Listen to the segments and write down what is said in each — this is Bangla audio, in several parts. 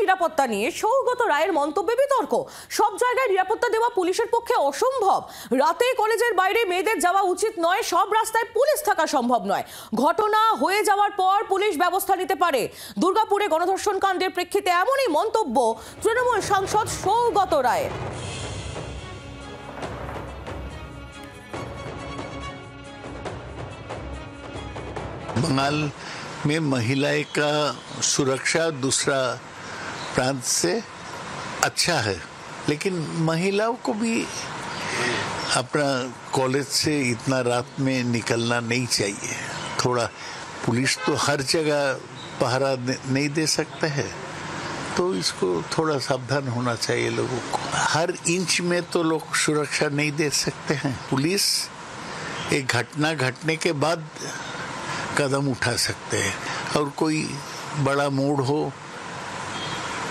নিরাপত্তা নিয়ে সৌগত রায়ের মন্তব্যে বিতর্ক। সব জায়গায় নিরাপত্তা দেওয়া পুলিশের পক্ষে অসম্ভব। রাতে কলেজের বাইরে মেয়েদের যাওয়া উচিত নয়, সব রাস্তায় পুলিশ থাকা সম্ভব নয়। ঘটনা হয়ে যাওয়ার পর পুলিশ ব্যবস্থা নিতে পারে। দুর্গাপুরে গণধর্ষণ কাণ্ডের প্রেক্ষিতে এমনই মন্তব্য তৃণমূল সাংসদ সৌগত রায়ের। बंगाल में महिलाएं का सुरक्षा दूसरा प्रांत से अच्छा है, लेकिन महिलाओं को भी अपना कॉलेज से इतना रात में निकलना नहीं चाहिए। थोड़ा पुलिस तो हर जगह पहरा नहीं दे सकते है, तो इसको थोड़ा सावधान होना चाहिए लोगों को। हर इंच में तो लोग सुरक्षा नहीं दे सकते हैं। पुलिस एक घटना घटने के बाद कदम उठा सकते हैं, और कोई बड़ा मोड़ हो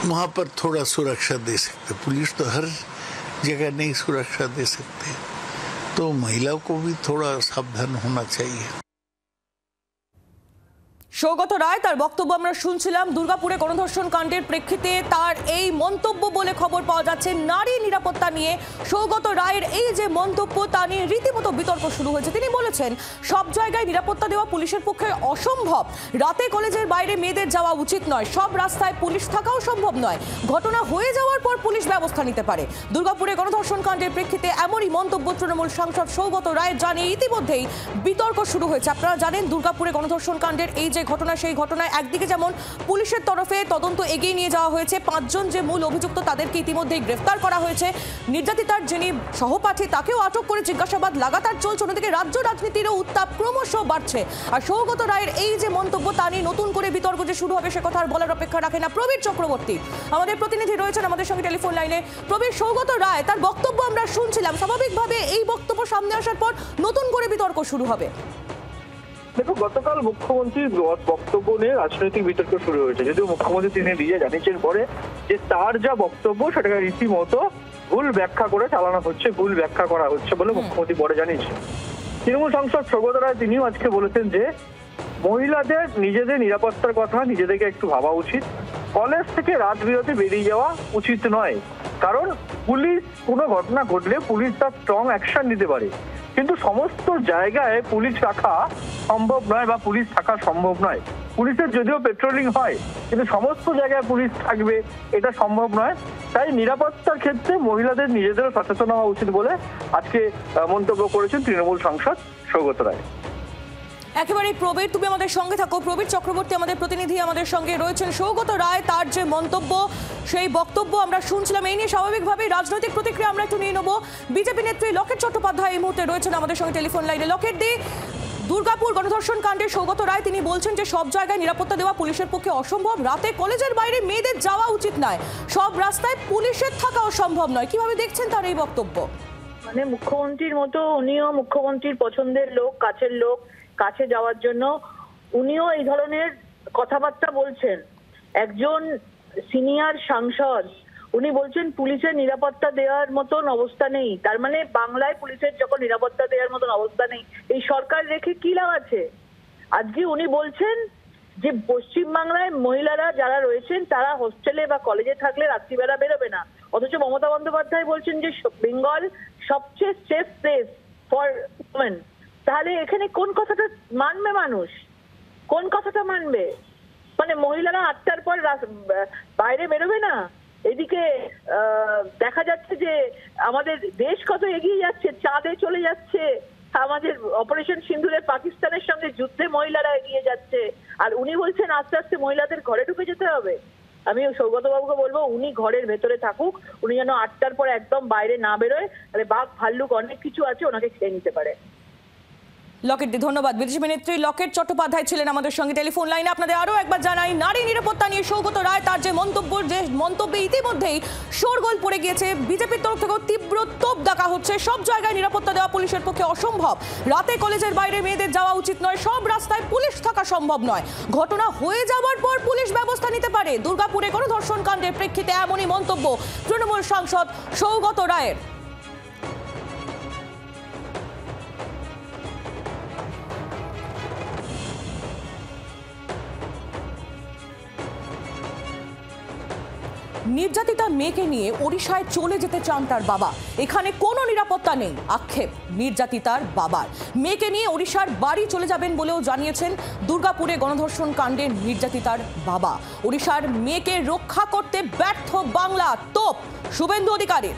वहाँ पर थोड़ा सुरक्षा दे सकते। पुलिस तो हर जगह नहीं सुरक्षा दे सकते, तो महिलाओं को भी थोड़ा सावधान होना चाहिए। সৌগত রায় তার বক্তব্য আমরা শুনছিলাম। দুর্গাপুরে গণধর্ষণ কাণ্ডের প্রেক্ষিতে তার এই মন্তব্য বলে খবর পাওয়া যাচ্ছে। নারী নিরাপত্তা নিয়ে সৌগত রায়ের এই যে মন্তব্য, তা নিয়ে রীতিমতো বিতর্ক শুরু হয়েছে। তিনি বলেছেন সব জায়গায় নিরাপত্তা দেওয়া পুলিশের পক্ষে অসম্ভব। রাতে কলেজের বাইরে মেয়েদের যাওয়া উচিত নয়, সব রাস্তায় পুলিশ থাকাও সম্ভব নয়। ঘটনা হয়ে যাওয়ার পর পুলিশ ব্যবস্থা নিতে পারে। দুর্গাপুরে গণধর্ষণ কাণ্ডের প্রেক্ষিতে এমনই মন্তব্য তৃণমূল সাংসদ সৌগত রায়ের, জানিয়ে ইতিমধ্যেই বিতর্ক শুরু হয়েছে। আপনারা জানেন দুর্গাপুরে গণধর্ষণ কাণ্ডের এই যে ঘটনা, সেই ঘটনায় একদিকে যেমন পুলিশের তরফে তদন্ত এগিয়ে নিয়ে যাওয়া হয়েছে, 5 জন যে মূল অভিযুক্ত তাদেরকে ইতিমধ্যেই গ্রেফতার করা হয়েছে। নির্যাতিতার যিনি সহপাঠী তাকেও আটক করে জিজ্ঞাসাবাদ লাগাতার চলছে। অন্যদিকে রাজ্য রাজনীতিরও উত্তাপ ক্রমশ বাড়ছে। আর সৌগত রায়ের এই যে মন্তব্য, তা নিয়ে নতুন করে বিতর্ক যে শুরু হবে সে কথা আর বলার অপেক্ষা রাখে না। প্রবীর চক্রবর্তী আমাদের প্রতিনিধি রয়েছেন আমাদের সঙ্গে টেলিফোন লাইনে। প্রবীর, সৌগত রায় তার বক্তব্য আমরা শুনছিলাম, স্বাভাবিকভাবে এই বক্তব্য সামনে আসার পর নতুন করে বিতর্ক শুরু হবে। দেখো, গতকাল মুখ্যমন্ত্রীর বক্তব্য নিয়ে রাজনৈতিক বিতর্ক শুরু হয়েছে। যদিও মুখ্যমন্ত্রী তিনি নিজে জানিয়েছেন পরে যে তার যা বক্তব্য সেটাকে রীতিমতো ভুল ব্যাখ্যা করে চালানো হচ্ছে, ভুল ব্যাখ্যা করা হচ্ছে বলে মুখ্যমন্ত্রী পরে জানিয়েছেন। তৃণমূল সাংসদ সৌগত রায় তিনিও আজকে বলেছেন যে মহিলাদের নিজেদের নিরাপত্তার কথা নিজেদেরকে একটু ভাবা উচিত। কলেজ থেকে রাত বিরতি বেরিয়ে যাওয়া উচিত নয়, কারণ পুলিশ কোনো ঘটনা ঘটলে পুলিশ তার স্ট্রং অ্যাকশন নিতে পারে, কিন্তু সমস্ত জায়গায় পুলিশ রাখা সম্ভব নয় বা পুলিশ থাকা সম্ভব নয়। পুলিশের যদিও পেট্রোলিং হয়, কিন্তু সমস্ত জায়গায় পুলিশ থাকবে এটা সম্ভব নয়। তাই নিরাপত্তার ক্ষেত্রে মহিলাদের নিজেদেরও সচেতন হওয়া উচিত বলে আজকে মন্তব্য করেছেন তৃণমূল সাংসদ সৌগত রায়। একেবারে প্রবীর, তুমি আমাদের সঙ্গে থাকো। প্রবীর চক্রবর্তী আমাদের প্রতিনিধি আমাদের সঙ্গে রয়েছেন। সৌগত রায় তার যে মন্তব্য, সেই বক্তব্য আমরা শুনছিলাম। এই নিয়ে স্বাভাবিকভাবে রাজনৈতিক প্রতিক্রিয়া আমরা একটু নিয়ে নেবো। বিজেপি নেত্রী লকেট চট্টোপাধ্যায় এই মুহূর্তে রয়েছেন আমাদের সঙ্গে টেলিফোন লাইনে। লকেট দি, দুর্গাপুর গণধর্ষণ কাণ্ডে সৌগত রায় তিনি বলছেন যে সব জায়গায় নিরাপত্তা দেওয়া পুলিশের পক্ষে অসম্ভব। রাতে কলেজের বাইরে মেয়েদের যাওয়া উচিত নয়, সব রাস্তায় পুলিশের থাকাও সম্ভব নয়। কিভাবে দেখছেন তার এই বক্তব্য? মানে মুখ্যমন্ত্রীর মতো উনিও মুখ্যমন্ত্রীর পছন্দের লোক, কাছের লোক, কাছে যাওয়ার জন্য উনিও এই ধরনের কথাবার্তা বলছেন। একজন সিনিয়র সাংসদ উনি বলছেন পুলিশের নিরাপত্তা দেওয়ার মতন অবস্থা নেই। তার মানে বাংলায় পুলিশের যখন নিরাপত্তা দেওয়ার মতন অবস্থা নেই, এই সরকার রেখে কি লাভ আছে? আজকে উনি বলছেন যে পশ্চিমবাংলায় মহিলারা যারা রয়েছেন তারা হোস্টেলে বা কলেজে থাকলে রাত্রিবেলা বেরোবে না, অথচ মমতা বন্দ্যোপাধ্যায় বলছেন যে বেঙ্গল সবচেয়ে সেফ প্লেস ফর উমেন। তাহলে এখানে কোন কথাটা মানবে মানুষ? কোন কথাটা মানবে? মানে মহিলারা 8টার পর বাইরে বেরোবে না? এদিকে দেখা যাচ্ছে যে আমাদের দেশ কত এগিয়ে যাচ্ছে, চাঁদে চলে যাচ্ছে। আমাদের অপারেশন সিন্দুরে পাকিস্তানের সঙ্গে যুদ্ধে মহিলারা এগিয়ে যাচ্ছে, আর উনি বলছেন আস্তে আস্তে মহিলাদের ঘরে ঢুকে যেতে হবে। আমি সৌগত বাবুকে বলবো উনি ঘরের ভেতরে থাকুক, উনি যেন 8টার পর একদম বাইরে না বেরোয়। তাহলে বাঘ ভাল্লুক অনেক কিছু আছে, ওনাকে খেয়ে নিতে পারে। লকেট দি, ধন্যবাদ। বিজেপি নেত্রী লকেট চট্টোপাধ্যায় ছিলেন আমাদের সঙ্গে টেলিফোন লাইনে। আপনাদের আরো একবার জানাই, নারী নিরাপত্তা নিয়ে সৌগত রায় তার যে মন্তব্যে ইতিমধ্যেই শোরগোল পড়ে গিয়েছে। বিজেপির তরফ থেকেও তীব্র তোপ ডাকা হচ্ছে। সব জায়গায় নিরাপত্তা দেওয়া পুলিশের পক্ষে অসম্ভব। রাতে কলেজের বাইরে মেয়েদের যাওয়া উচিত নয়, সব রাস্তায় পুলিশ থাকা সম্ভব নয়। ঘটনা হয়ে যাওয়ার পর পুলিশ ব্যবস্থা নিতে পারে। দুর্গাপুরে গণধর্ষণ কাণ্ডের প্রেক্ষিতে এমনই মন্তব্য তৃণমূল সাংসদ সৌগত রায়ের। নির্যাতিতা মেয়েকে নিয়ে ওড়িশায় চলে যেতে চান তার বাবা। এখানে কোনো নিরাপত্তা নেই, আক্ষেপ নির্যাতিতার বাবার। মেয়েকে নিয়ে ওড়িশার বাড়ি চলে যাবেন বলেও জানিয়েছেন দুর্গাপুরে গণধর্ষণ কাণ্ডের নির্যাতিতার বাবা। ওড়িশার মেয়েকে রক্ষা করতে ব্যর্থ বাংলা, তোপ শুভেন্দু অধিকারীর।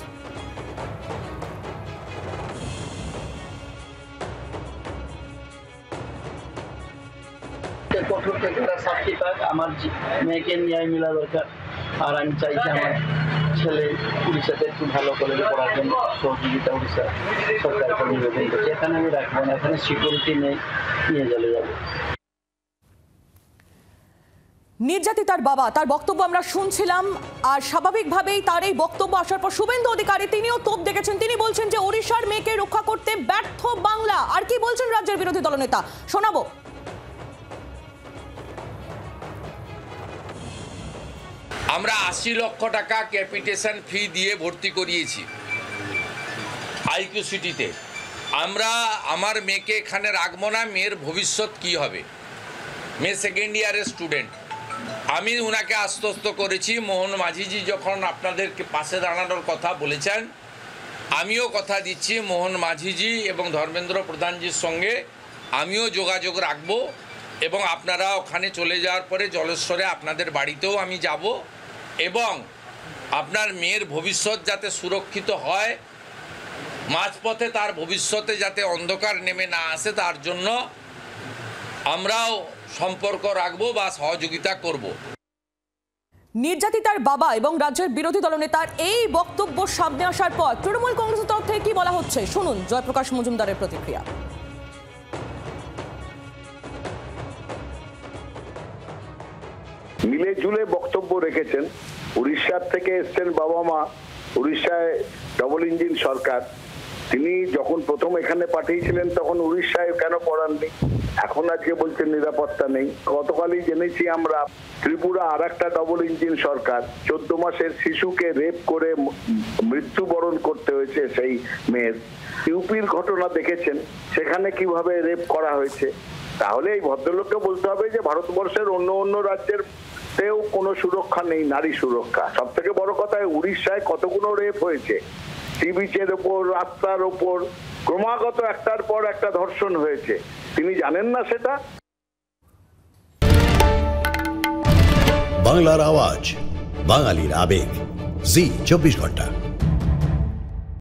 কঠোর থেকে শাস্তি পাক, আমার মেয়েকে ন্যায় মেলা দরকার। আর আমি চাই যে আমার ছেলে উড়িষ্যাতে একটু ভালো কলেজে পড়ার জন্য সহযোগিতা উড়িষ্যা সরকারকে নিবেদন করছে। এখানে আমি রাখবো না, এখানে সিকিউরিটি নেই, নিয়ে চলে যাবো। নির্যাতিতার বাবা, তার বক্তব্য আমরা শুনছিলাম। আর স্বাভাবিকভাবেই তার এই বক্তব্য আসার পর শুভেন্দু অধিকারী তিনিও তোপ দেখেছেন। তিনি বলছেন যে ওড়িশার মেয়েকে রক্ষা করতে ব্যর্থ বাংলা। আর কি বলছেন রাজ্যের বিরোধী দলনেতা, শোনাবো। আমরা 80 লক্ষ টাকা ক্যাপিটেশন ফি দিয়ে ভর্তি করিয়েছি আইকিউ সিটিতে। আমরা আমার মেয়েকে এখানে রাখবো না, মেয়ের ভবিষ্যৎ কি হবে। মেয়ে সেকেন্ড ইয়ারের স্টুডেন্ট। আমি ওনাকে আশ্বস্ত করেছি, মোহন মাঝিজি যখন আপনাদেরকে পাশে দাঁড়ানোর কথা বলেছেন, আমিও কথা দিচ্ছি মোহন মাঝিজি এবং ধর্মেন্দ্র প্রধানজির সঙ্গে আমিও যোগাযোগ রাখবো। এবং আপনারা ওখানে চলে যাওয়ার পরে জলেশ্বরে আপনাদের বাড়িতেও আমি যাব এবং আপনার মেয়ের ভবিষ্যৎ যাতে সুরক্ষিত হয়, মাঝপথে তার ভবিষ্যতে যাতে অন্ধকার নেমে না আসে, তার জন্য আমরাও সম্পর্ক রাখবো বা সহযোগিতা করব। নির্যাতিতার বাবা এবং রাজ্যের বিরোধী দলনেতার এই বক্তব্য সামনে আসার পর তৃণমূল কংগ্রেসের তরফ থেকে কি বলা হচ্ছে শুনুন জয়প্রকাশ মজুমদারের প্রতিক্রিয়া। মিলে ঝুলে বক্তব্য রেখেছেন। উড়িষ্যার থেকে এসছেন বাবা মা, উড়িষ্যায় ডবল ইঞ্জিন সরকার। তিনি যখন প্রথম এখানে পাঠিয়েছিলেন তখন উড়িষ্যায় কেন পড়াননি? এখন আজকে বলছেন নিরাপত্তা নেই। গতকালই জেনেছি আমরা ত্রিপুরা আর একটা ডবল ইঞ্জিন সরকার, 14 মাসের শিশুকে রেপ করে মৃত্যুবরণ করতে হয়েছে সেই মেয়ের। ইউপির ঘটনা দেখেছেন, সেখানে কিভাবে রেপ করা হয়েছে। তাহলে এই ভদ্রলোককে বলতে হবে যে ভারতবর্ষের অন্য রাজ্যের তেও কোনো সুরক্ষা নেই, নারী সুরক্ষা। সব থেকে বড় কথা, উড়িষ্যায় কতগুলো রেপ হয়েছে, সি বিচের ওপর, রাস্তার ওপর, ক্রমাগত একটার পর একটা ধর্ষণ হয়েছে। তিনি জানেন না সেটা? বাংলার আওয়াজ, বাঙালির আবেগ, জি 24 ঘন্টা।